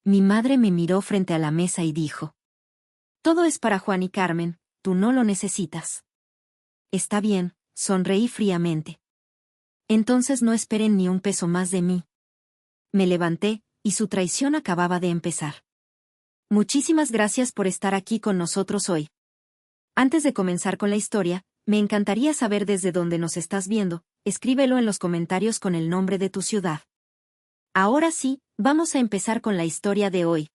Mi madre me miró frente a la mesa y dijo: Todo es para Juan y Carmen, tú no lo necesitas. Está bien, sonreí fríamente. Entonces no esperen ni un peso más de mí. Me levanté, y su traición acababa de empezar. Muchísimas gracias por estar aquí con nosotros hoy. Antes de comenzar con la historia, me encantaría saber desde dónde nos estás viendo. Escríbelo en los comentarios con el nombre de tu ciudad. Ahora sí, vamos a empezar con la historia de hoy.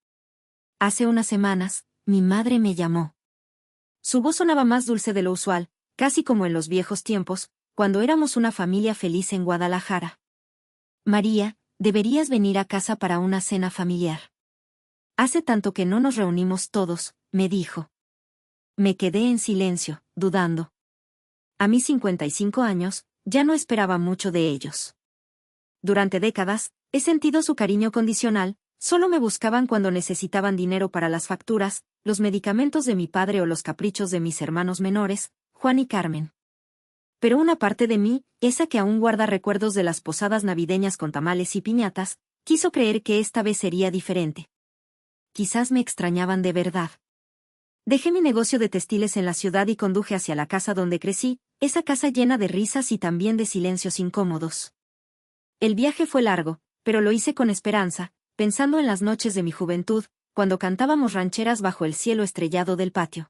Hace unas semanas, mi madre me llamó. Su voz sonaba más dulce de lo usual, casi como en los viejos tiempos, cuando éramos una familia feliz en Guadalajara. María, deberías venir a casa para una cena familiar. Hace tanto que no nos reunimos todos, me dijo. Me quedé en silencio, dudando. A mis 55 años, ya no esperaba mucho de ellos. Durante décadas, he sentido su cariño condicional, solo me buscaban cuando necesitaban dinero para las facturas, los medicamentos de mi padre o los caprichos de mis hermanos menores, Juan y Carmen. Pero una parte de mí, esa que aún guarda recuerdos de las posadas navideñas con tamales y piñatas, quiso creer que esta vez sería diferente. Quizás me extrañaban de verdad. Dejé mi negocio de textiles en la ciudad y conduje hacia la casa donde crecí, esa casa llena de risas y también de silencios incómodos. El viaje fue largo, pero lo hice con esperanza, pensando en las noches de mi juventud, cuando cantábamos rancheras bajo el cielo estrellado del patio.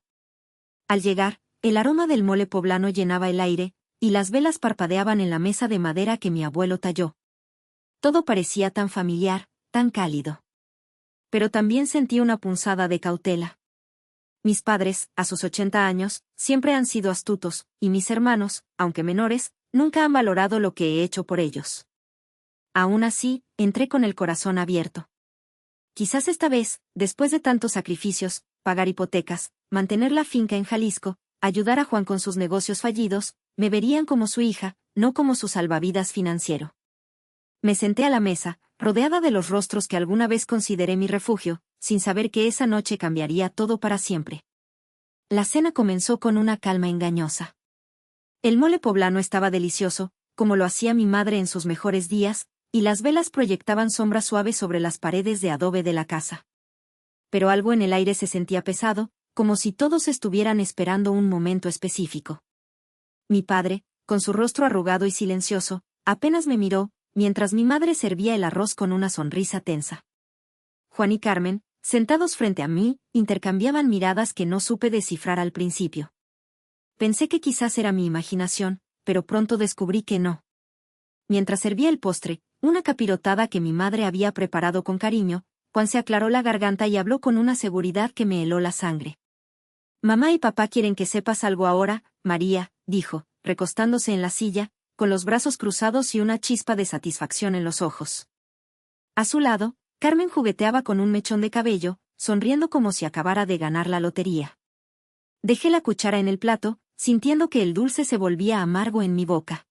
Al llegar, el aroma del mole poblano llenaba el aire, y las velas parpadeaban en la mesa de madera que mi abuelo talló. Todo parecía tan familiar, tan cálido. Pero también sentí una punzada de cautela. Mis padres, a sus 80 años, siempre han sido astutos, y mis hermanos, aunque menores, nunca han valorado lo que he hecho por ellos. Aún así, entré con el corazón abierto. Quizás esta vez, después de tantos sacrificios, pagar hipotecas, mantener la finca en Jalisco, ayudar a Juan con sus negocios fallidos, me verían como su hija, no como su salvavidas financiero. Me senté a la mesa, rodeada de los rostros que alguna vez consideré mi refugio, sin saber que esa noche cambiaría todo para siempre. La cena comenzó con una calma engañosa. El mole poblano estaba delicioso, como lo hacía mi madre en sus mejores días, y las velas proyectaban sombras suaves sobre las paredes de adobe de la casa. Pero algo en el aire se sentía pesado, como si todos estuvieran esperando un momento específico. Mi padre, con su rostro arrugado y silencioso, apenas me miró, mientras mi madre servía el arroz con una sonrisa tensa. Juan y Carmen, sentados frente a mí, intercambiaban miradas que no supe descifrar al principio. Pensé que quizás era mi imaginación, pero pronto descubrí que no. Mientras servía el postre, una capirotada que mi madre había preparado con cariño, Juan se aclaró la garganta y habló con una seguridad que me heló la sangre. Mamá y papá quieren que sepas algo ahora, María, dijo, recostándose en la silla, con los brazos cruzados y una chispa de satisfacción en los ojos. A su lado, Carmen jugueteaba con un mechón de cabello, sonriendo como si acabara de ganar la lotería. Dejé la cuchara en el plato, sintiendo que el dulce se volvía amargo en mi boca.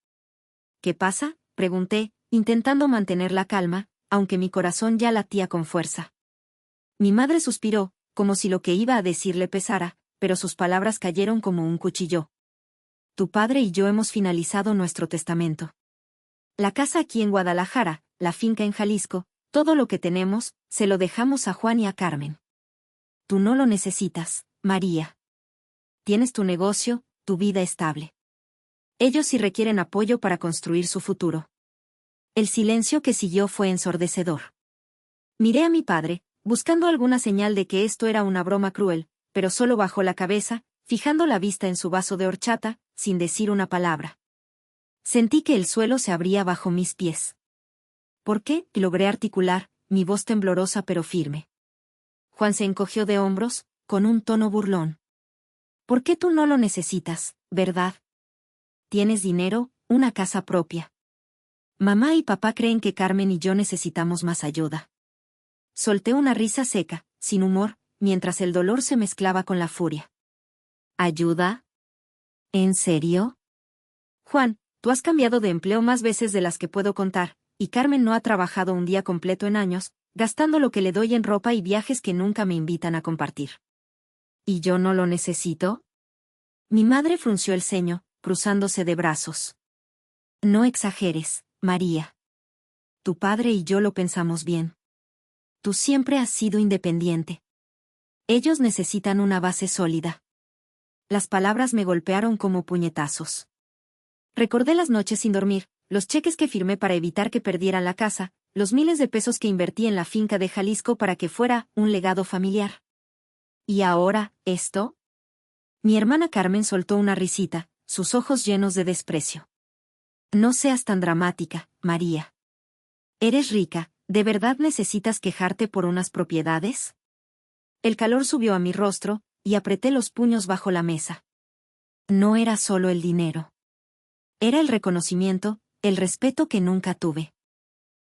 ¿Qué pasa?, pregunté, intentando mantener la calma, aunque mi corazón ya latía con fuerza. Mi madre suspiró, como si lo que iba a decir le pesara, pero sus palabras cayeron como un cuchillo. Tu padre y yo hemos finalizado nuestro testamento. La casa aquí en Guadalajara, la finca en Jalisco, todo lo que tenemos, se lo dejamos a Juan y a Carmen. Tú no lo necesitas, María. Tienes tu negocio, tu vida estable. Ellos sí requieren apoyo para construir su futuro. El silencio que siguió fue ensordecedor. Miré a mi padre, buscando alguna señal de que esto era una broma cruel, pero solo bajó la cabeza, fijando la vista en su vaso de horchata, sin decir una palabra. Sentí que el suelo se abría bajo mis pies. ¿Por qué?, logré articular, mi voz temblorosa pero firme. Juan se encogió de hombros, con un tono burlón. ¿Por qué tú no lo necesitas, verdad? Tienes dinero, una casa propia. Mamá y papá creen que Carmen y yo necesitamos más ayuda. Solté una risa seca, sin humor, mientras el dolor se mezclaba con la furia. ¿Ayuda? ¿En serio? Juan, tú has cambiado de empleo más veces de las que puedo contar, y Carmen no ha trabajado un día completo en años, gastando lo que le doy en ropa y viajes que nunca me invitan a compartir. ¿Y yo no lo necesito? Mi madre frunció el ceño, cruzándose de brazos. No exageres, María. Tu padre y yo lo pensamos bien. Tú siempre has sido independiente. Ellos necesitan una base sólida. Las palabras me golpearon como puñetazos. Recordé las noches sin dormir, los cheques que firmé para evitar que perdieran la casa, los miles de pesos que invertí en la finca de Jalisco para que fuera un legado familiar. ¿Y ahora, esto? Mi hermana Carmen soltó una risita, sus ojos llenos de desprecio. No seas tan dramática, María. Eres rica, ¿de verdad necesitas quejarte por unas propiedades? El calor subió a mi rostro, y apreté los puños bajo la mesa. No era solo el dinero. Era el reconocimiento, el respeto que nunca tuve.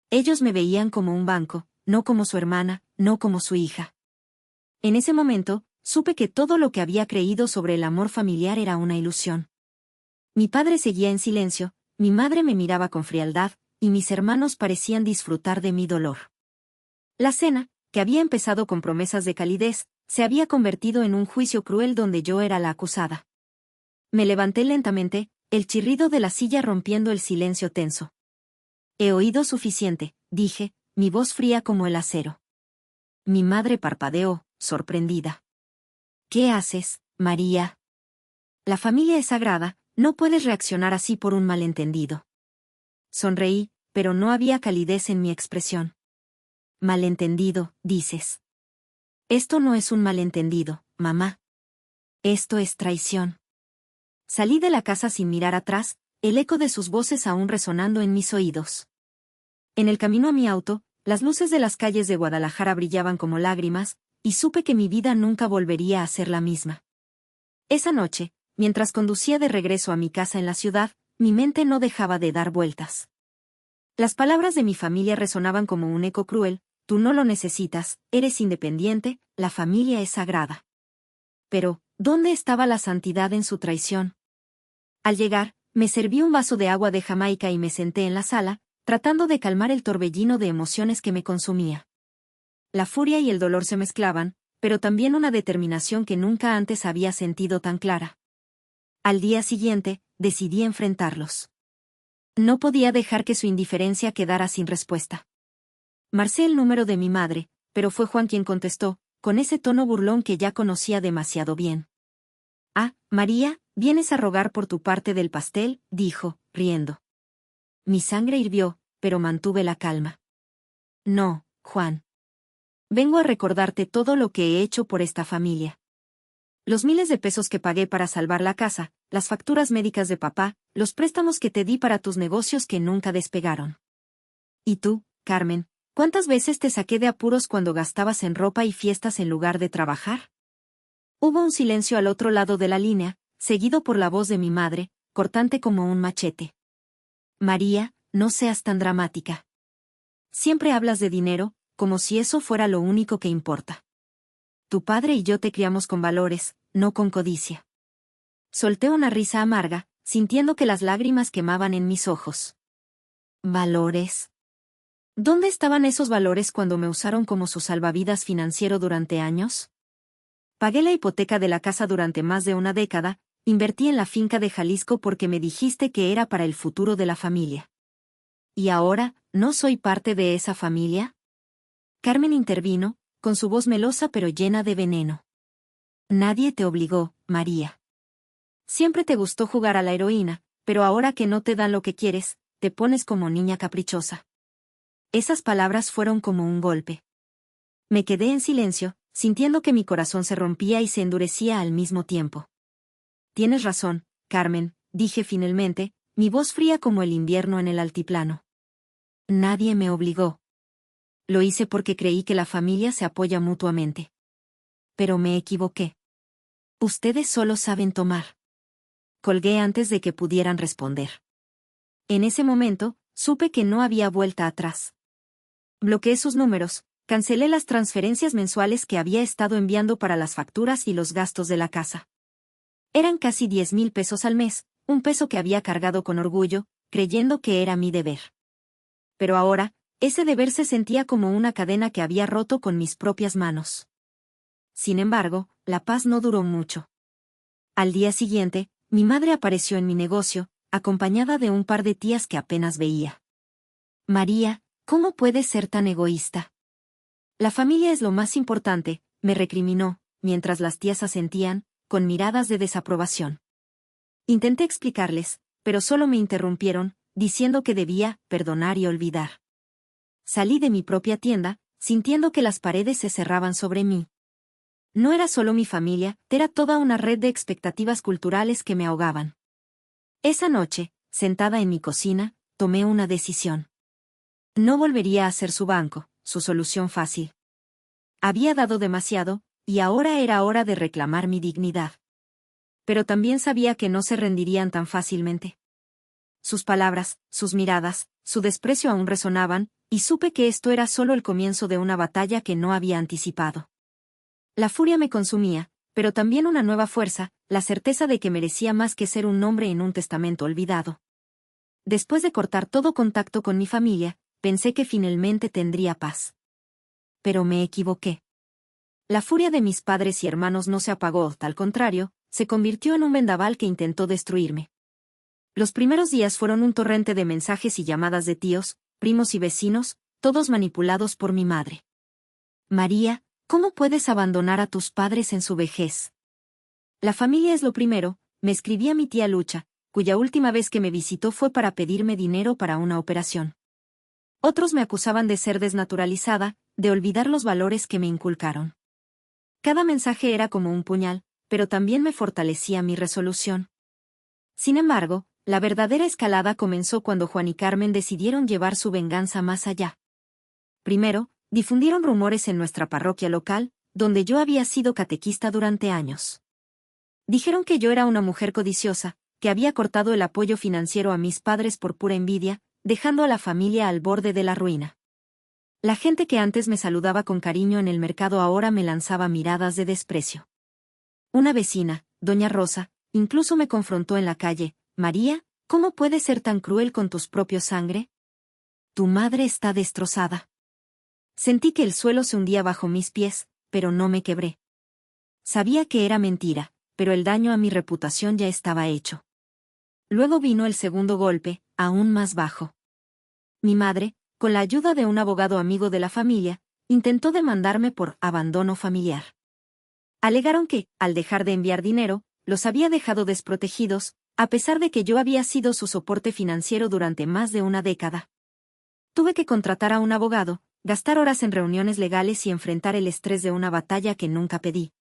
Ellos me veían como un banco, no como su hermana, no como su hija. En ese momento, supe que todo lo que había creído sobre el amor familiar era una ilusión. Mi padre seguía en silencio, mi madre me miraba con frialdad, y mis hermanos parecían disfrutar de mi dolor. La cena, que había empezado con promesas de calidez, se había convertido en un juicio cruel donde yo era la acusada. Me levanté lentamente, el chirrido de la silla rompiendo el silencio tenso. He oído suficiente, dije, mi voz fría como el acero. Mi madre parpadeó, sorprendida. ¿Qué haces, María? La familia es sagrada, no puedes reaccionar así por un malentendido. Sonreí, pero no había calidez en mi expresión. Malentendido, dices. Esto no es un malentendido, mamá. Esto es traición. Salí de la casa sin mirar atrás, el eco de sus voces aún resonando en mis oídos. En el camino a mi auto, las luces de las calles de Guadalajara brillaban como lágrimas, y supe que mi vida nunca volvería a ser la misma. Esa noche, mientras conducía de regreso a mi casa en la ciudad, mi mente no dejaba de dar vueltas. Las palabras de mi familia resonaban como un eco cruel: tú no lo necesitas, eres independiente, la familia es sagrada. Pero, ¿dónde estaba la santidad en su traición? Al llegar, me serví un vaso de agua de Jamaica y me senté en la sala, tratando de calmar el torbellino de emociones que me consumía. La furia y el dolor se mezclaban, pero también una determinación que nunca antes había sentido tan clara. Al día siguiente, decidí enfrentarlos. No podía dejar que su indiferencia quedara sin respuesta. Marcé el número de mi madre, pero fue Juan quien contestó, con ese tono burlón que ya conocía demasiado bien. «Ah, María, vienes a rogar por tu parte del pastel», dijo, riendo. Mi sangre hirvió, pero mantuve la calma. «No, Juan. Vengo a recordarte todo lo que he hecho por esta familia. Los miles de pesos que pagué para salvar la casa, las facturas médicas de papá, los préstamos que te di para tus negocios que nunca despegaron. Y tú, Carmen, ¿cuántas veces te saqué de apuros cuando gastabas en ropa y fiestas en lugar de trabajar?» Hubo un silencio al otro lado de la línea, seguido por la voz de mi madre, cortante como un machete. «María, no seas tan dramática. Siempre hablas de dinero, como si eso fuera lo único que importa. Tu padre y yo te criamos con valores, no con codicia». Solté una risa amarga, sintiendo que las lágrimas quemaban en mis ojos. ¿Valores? ¿Dónde estaban esos valores cuando me usaron como su salvavidas financiero durante años? Pagué la hipoteca de la casa durante más de una década, invertí en la finca de Jalisco porque me dijiste que era para el futuro de la familia. ¿Y ahora, no soy parte de esa familia? Carmen intervino, con su voz melosa pero llena de veneno. Nadie te obligó, María. Siempre te gustó jugar a la heroína, pero ahora que no te dan lo que quieres, te pones como niña caprichosa. Esas palabras fueron como un golpe. Me quedé en silencio, sintiendo que mi corazón se rompía y se endurecía al mismo tiempo. Tienes razón, Carmen, dije finalmente, mi voz fría como el invierno en el altiplano. Nadie me obligó. Lo hice porque creí que la familia se apoya mutuamente. Pero me equivoqué. Ustedes solo saben tomar. Colgué antes de que pudieran responder. En ese momento, supe que no había vuelta atrás. Bloqueé sus números, cancelé las transferencias mensuales que había estado enviando para las facturas y los gastos de la casa. Eran casi 10,000 pesos al mes, un peso que había cargado con orgullo, creyendo que era mi deber. Pero ahora, ese deber se sentía como una cadena que había roto con mis propias manos. Sin embargo, la paz no duró mucho. Al día siguiente, mi madre apareció en mi negocio, acompañada de un par de tías que apenas veía. «María, ¿cómo puedes ser tan egoísta? La familia es lo más importante, me recriminó, mientras las tías asentían, con miradas de desaprobación. Intenté explicarles, pero solo me interrumpieron, diciendo que debía perdonar y olvidar. Salí de mi propia tienda, sintiendo que las paredes se cerraban sobre mí. No era solo mi familia, era toda una red de expectativas culturales que me ahogaban. Esa noche, sentada en mi cocina, tomé una decisión. No volvería a ser su banco, su solución fácil. Había dado demasiado, y ahora era hora de reclamar mi dignidad. Pero también sabía que no se rendirían tan fácilmente. Sus palabras, sus miradas, su desprecio aún resonaban, y supe que esto era solo el comienzo de una batalla que no había anticipado. La furia me consumía, pero también una nueva fuerza, la certeza de que merecía más que ser un nombre en un testamento olvidado. Después de cortar todo contacto con mi familia, pensé que finalmente tendría paz. Pero me equivoqué. La furia de mis padres y hermanos no se apagó, al contrario, se convirtió en un vendaval que intentó destruirme. Los primeros días fueron un torrente de mensajes y llamadas de tíos, primos y vecinos, todos manipulados por mi madre. María, ¿cómo puedes abandonar a tus padres en su vejez? La familia es lo primero, me escribía mi tía Lucha, cuya última vez que me visitó fue para pedirme dinero para una operación. Otros me acusaban de ser desnaturalizada, de olvidar los valores que me inculcaron. Cada mensaje era como un puñal, pero también me fortalecía mi resolución. Sin embargo, la verdadera escalada comenzó cuando Juan y Carmen decidieron llevar su venganza más allá. Primero, difundieron rumores en nuestra parroquia local, donde yo había sido catequista durante años. Dijeron que yo era una mujer codiciosa, que había cortado el apoyo financiero a mis padres por pura envidia, dejando a la familia al borde de la ruina. La gente que antes me saludaba con cariño en el mercado ahora me lanzaba miradas de desprecio. Una vecina, doña Rosa, incluso me confrontó en la calle: María, ¿cómo puedes ser tan cruel con tus propios sangre? Tu madre está destrozada. Sentí que el suelo se hundía bajo mis pies, pero no me quebré. Sabía que era mentira, pero el daño a mi reputación ya estaba hecho. Luego vino el segundo golpe, aún más bajo. Mi madre, con la ayuda de un abogado amigo de la familia, intentó demandarme por abandono familiar. Alegaron que, al dejar de enviar dinero, los había dejado desprotegidos, a pesar de que yo había sido su soporte financiero durante más de una década. Tuve que contratar a un abogado, gastar horas en reuniones legales y enfrentar el estrés de una batalla que nunca pedí.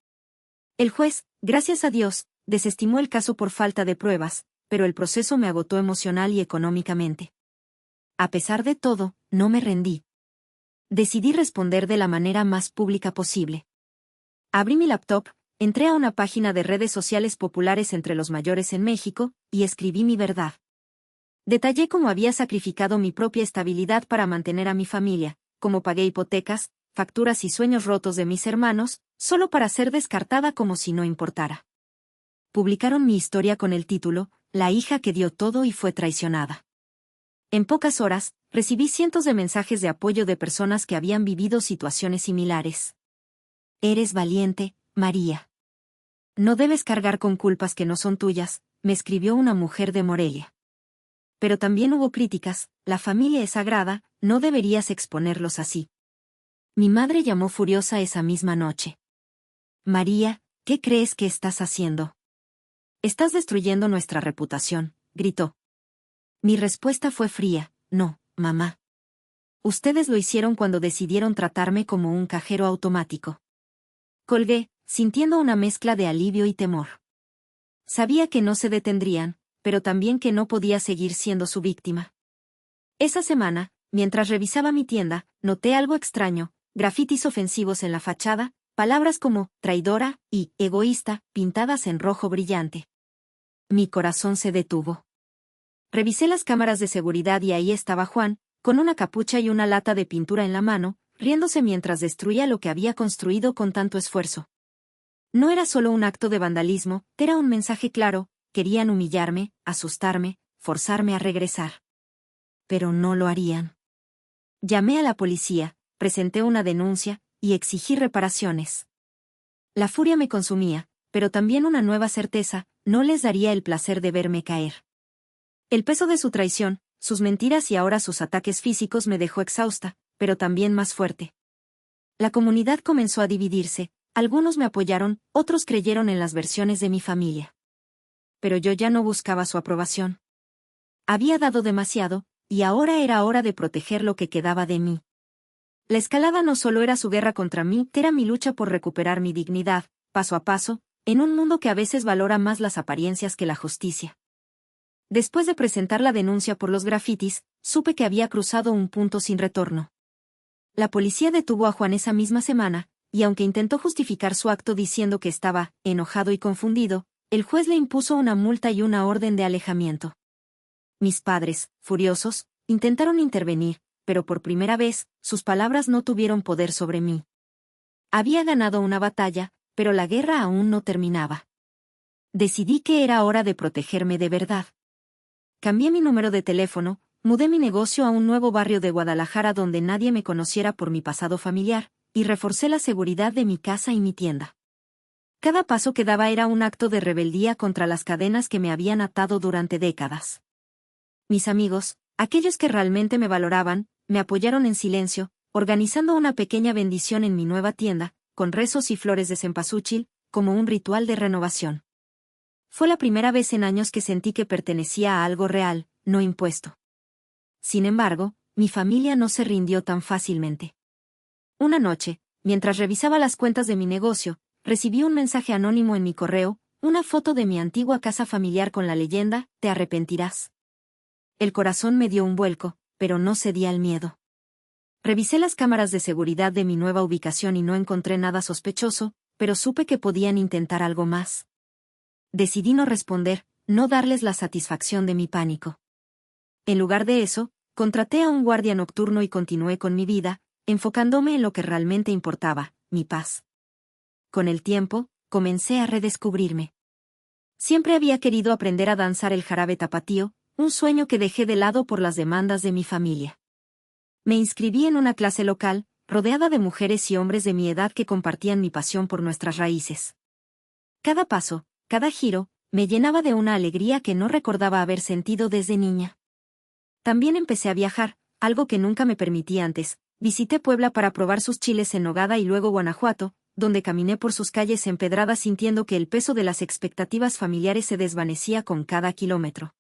El juez, gracias a Dios, desestimó el caso por falta de pruebas, pero el proceso me agotó emocional y económicamente. A pesar de todo, no me rendí. Decidí responder de la manera más pública posible. Abrí mi laptop, entré a una página de redes sociales populares entre los mayores en México, y escribí mi verdad. Detallé cómo había sacrificado mi propia estabilidad para mantener a mi familia, cómo pagué hipotecas, facturas y sueños rotos de mis hermanos, solo para ser descartada como si no importara. Publicaron mi historia con el título: La hija que dio todo y fue traicionada. En pocas horas, recibí cientos de mensajes de apoyo de personas que habían vivido situaciones similares. Eres valiente, María. No debes cargar con culpas que no son tuyas, me escribió una mujer de Morelia. Pero también hubo críticas: la familia es sagrada, no deberías exponerlos así. Mi madre llamó furiosa esa misma noche. María, ¿qué crees que estás haciendo? Estás destruyendo nuestra reputación, gritó. Mi respuesta fue fría: no, mamá. Ustedes lo hicieron cuando decidieron tratarme como un cajero automático. Colgué, sintiendo una mezcla de alivio y temor. Sabía que no se detendrían, pero también que no podía seguir siendo su víctima. Esa semana, mientras revisaba mi tienda, noté algo extraño: grafitis ofensivos en la fachada, palabras como traidora y egoísta pintadas en rojo brillante. Mi corazón se detuvo. Revisé las cámaras de seguridad y ahí estaba Juan, con una capucha y una lata de pintura en la mano, riéndose mientras destruía lo que había construido con tanto esfuerzo. No era solo un acto de vandalismo, era un mensaje claro: querían humillarme, asustarme, forzarme a regresar. Pero no lo harían. Llamé a la policía, presenté una denuncia, y exigí reparaciones. La furia me consumía, pero también una nueva certeza: no les daría el placer de verme caer. El peso de su traición, sus mentiras y ahora sus ataques físicos me dejó exhausta, pero también más fuerte. La comunidad comenzó a dividirse, algunos me apoyaron, otros creyeron en las versiones de mi familia. Pero yo ya no buscaba su aprobación. Había dado demasiado, y ahora era hora de proteger lo que quedaba de mí. La escalada no solo era su guerra contra mí, era mi lucha por recuperar mi dignidad, paso a paso, en un mundo que a veces valora más las apariencias que la justicia. Después de presentar la denuncia por los grafitis, supe que había cruzado un punto sin retorno. La policía detuvo a Juan esa misma semana, y aunque intentó justificar su acto diciendo que estaba enojado y confundido, el juez le impuso una multa y una orden de alejamiento. Mis padres, furiosos, intentaron intervenir, pero por primera vez, sus palabras no tuvieron poder sobre mí. Había ganado una batalla, pero la guerra aún no terminaba. Decidí que era hora de protegerme de verdad. Cambié mi número de teléfono, mudé mi negocio a un nuevo barrio de Guadalajara donde nadie me conociera por mi pasado familiar, y reforcé la seguridad de mi casa y mi tienda. Cada paso que daba era un acto de rebeldía contra las cadenas que me habían atado durante décadas. Mis amigos, aquellos que realmente me valoraban, me apoyaron en silencio, organizando una pequeña bendición en mi nueva tienda, con rezos y flores de cempasúchil, como un ritual de renovación. Fue la primera vez en años que sentí que pertenecía a algo real, no impuesto. Sin embargo, mi familia no se rindió tan fácilmente. Una noche, mientras revisaba las cuentas de mi negocio, recibí un mensaje anónimo en mi correo, una foto de mi antigua casa familiar con la leyenda, «Te arrepentirás». El corazón me dio un vuelco, pero no cedí al miedo. Revisé las cámaras de seguridad de mi nueva ubicación y no encontré nada sospechoso, pero supe que podían intentar algo más. Decidí no responder, no darles la satisfacción de mi pánico. En lugar de eso, contraté a un guardia nocturno y continué con mi vida, enfocándome en lo que realmente importaba, mi paz. Con el tiempo, comencé a redescubrirme. Siempre había querido aprender a danzar el jarabe tapatío, un sueño que dejé de lado por las demandas de mi familia. Me inscribí en una clase local, rodeada de mujeres y hombres de mi edad que compartían mi pasión por nuestras raíces. Cada paso, cada giro, me llenaba de una alegría que no recordaba haber sentido desde niña. También empecé a viajar, algo que nunca me permití antes. Visité Puebla para probar sus chiles en nogada y luego Guanajuato, donde caminé por sus calles empedradas sintiendo que el peso de las expectativas familiares se desvanecía con cada kilómetro.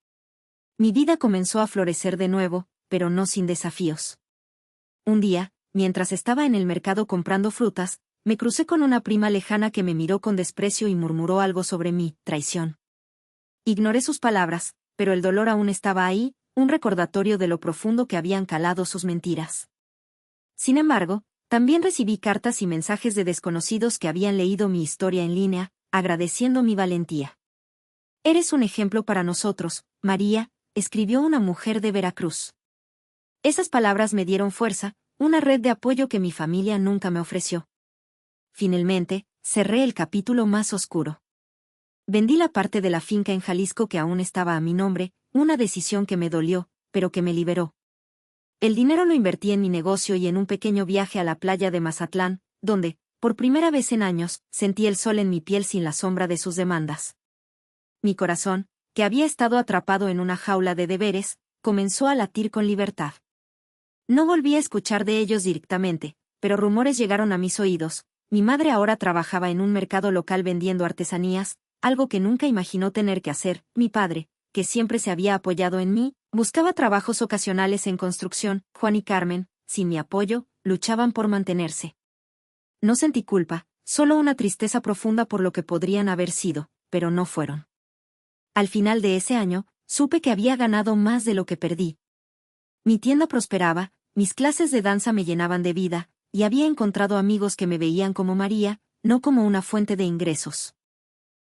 Mi vida comenzó a florecer de nuevo, pero no sin desafíos. Un día, mientras estaba en el mercado comprando frutas, me crucé con una prima lejana que me miró con desprecio y murmuró algo sobre mi traición. Ignoré sus palabras, pero el dolor aún estaba ahí, un recordatorio de lo profundo que habían calado sus mentiras. Sin embargo, también recibí cartas y mensajes de desconocidos que habían leído mi historia en línea, agradeciendo mi valentía. «Eres un ejemplo para nosotros, María», escribió una mujer de Veracruz. Esas palabras me dieron fuerza, una red de apoyo que mi familia nunca me ofreció. Finalmente, cerré el capítulo más oscuro. Vendí la parte de la finca en Jalisco que aún estaba a mi nombre, una decisión que me dolió, pero que me liberó. El dinero lo invertí en mi negocio y en un pequeño viaje a la playa de Mazatlán, donde, por primera vez en años, sentí el sol en mi piel sin la sombra de sus demandas. Mi corazón, que había estado atrapado en una jaula de deberes, comenzó a latir con libertad. No volví a escuchar de ellos directamente, pero rumores llegaron a mis oídos. Mi madre ahora trabajaba en un mercado local vendiendo artesanías, algo que nunca imaginó tener que hacer. Mi padre, que siempre se había apoyado en mí, buscaba trabajos ocasionales en construcción. Juan y Carmen, sin mi apoyo, luchaban por mantenerse. No sentí culpa, solo una tristeza profunda por lo que podrían haber sido, pero no fueron. Al final de ese año, supe que había ganado más de lo que perdí. Mi tienda prosperaba, mis clases de danza me llenaban de vida, y había encontrado amigos que me veían como María, no como una fuente de ingresos.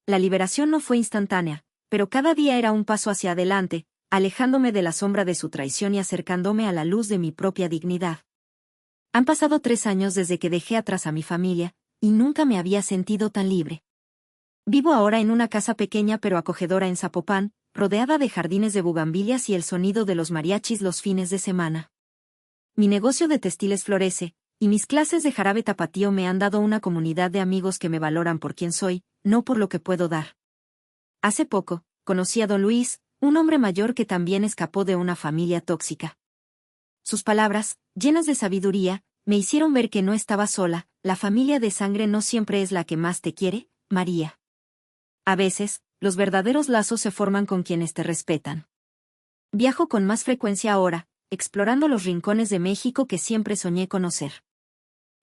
La liberación no fue instantánea, pero cada día era un paso hacia adelante, alejándome de la sombra de su traición y acercándome a la luz de mi propia dignidad. Han pasado 3 años desde que dejé atrás a mi familia, y nunca me había sentido tan libre. Vivo ahora en una casa pequeña pero acogedora en Zapopan, rodeada de jardines de bugambilias y el sonido de los mariachis los fines de semana. Mi negocio de textiles florece, y mis clases de jarabe tapatío me han dado una comunidad de amigos que me valoran por quien soy, no por lo que puedo dar. Hace poco, conocí a don Luis, un hombre mayor que también escapó de una familia tóxica. Sus palabras, llenas de sabiduría, me hicieron ver que no estaba sola. La familia de sangre no siempre es la que más te quiere, María. A veces, los verdaderos lazos se forman con quienes te respetan. Viajo con más frecuencia ahora, explorando los rincones de México que siempre soñé conocer.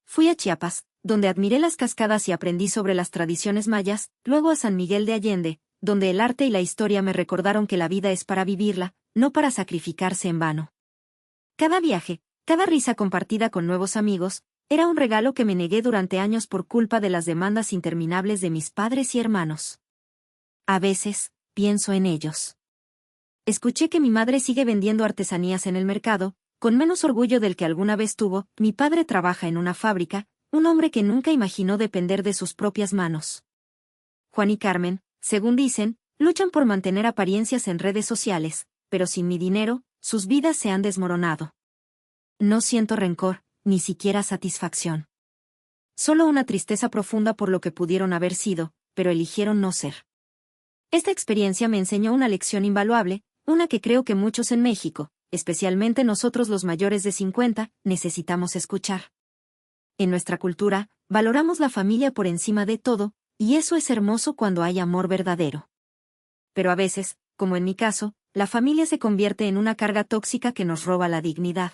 Fui a Chiapas, donde admiré las cascadas y aprendí sobre las tradiciones mayas, luego a San Miguel de Allende, donde el arte y la historia me recordaron que la vida es para vivirla, no para sacrificarse en vano. Cada viaje, cada risa compartida con nuevos amigos, era un regalo que me negué durante años por culpa de las demandas interminables de mis padres y hermanos. A veces, pienso en ellos. Escuché que mi madre sigue vendiendo artesanías en el mercado, con menos orgullo del que alguna vez tuvo. Mi padre trabaja en una fábrica, un hombre que nunca imaginó depender de sus propias manos. Juan y Carmen, según dicen, luchan por mantener apariencias en redes sociales, pero sin mi dinero, sus vidas se han desmoronado. No siento rencor, ni siquiera satisfacción. Solo una tristeza profunda por lo que pudieron haber sido, pero eligieron no ser. Esta experiencia me enseñó una lección invaluable, una que creo que muchos en México, especialmente nosotros los mayores de 50, necesitamos escuchar. En nuestra cultura, valoramos la familia por encima de todo, y eso es hermoso cuando hay amor verdadero. Pero a veces, como en mi caso, la familia se convierte en una carga tóxica que nos roba la dignidad.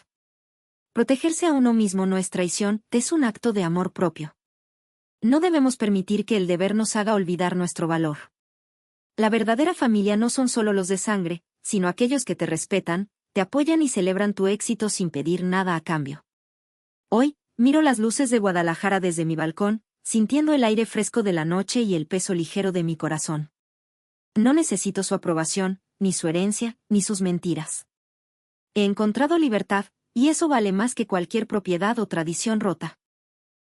Protegerse a uno mismo no es traición, es un acto de amor propio. No debemos permitir que el deber nos haga olvidar nuestro valor. La verdadera familia no son solo los de sangre, sino aquellos que te respetan, te apoyan y celebran tu éxito sin pedir nada a cambio. Hoy, miro las luces de Guadalajara desde mi balcón, sintiendo el aire fresco de la noche y el peso ligero de mi corazón. No necesito su aprobación, ni su herencia, ni sus mentiras. He encontrado libertad, y eso vale más que cualquier propiedad o tradición rota.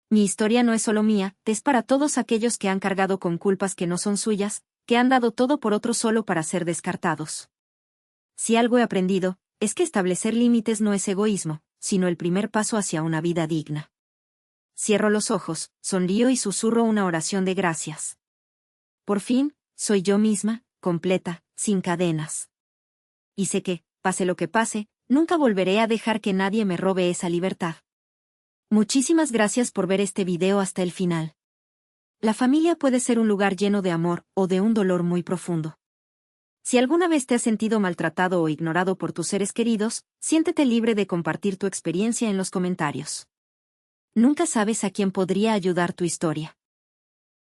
Mi historia no es solo mía, es para todos aquellos que han cargado con culpas que no son suyas, que han dado todo por otros solo para ser descartados. Si algo he aprendido, es que establecer límites no es egoísmo, sino el primer paso hacia una vida digna. Cierro los ojos, sonrío y susurro una oración de gracias. Por fin, soy yo misma, completa, sin cadenas. Y sé que, pase lo que pase, nunca volveré a dejar que nadie me robe esa libertad. Muchísimas gracias por ver este video hasta el final. La familia puede ser un lugar lleno de amor, o de un dolor muy profundo. Si alguna vez te has sentido maltratado o ignorado por tus seres queridos, siéntete libre de compartir tu experiencia en los comentarios. Nunca sabes a quién podría ayudar tu historia.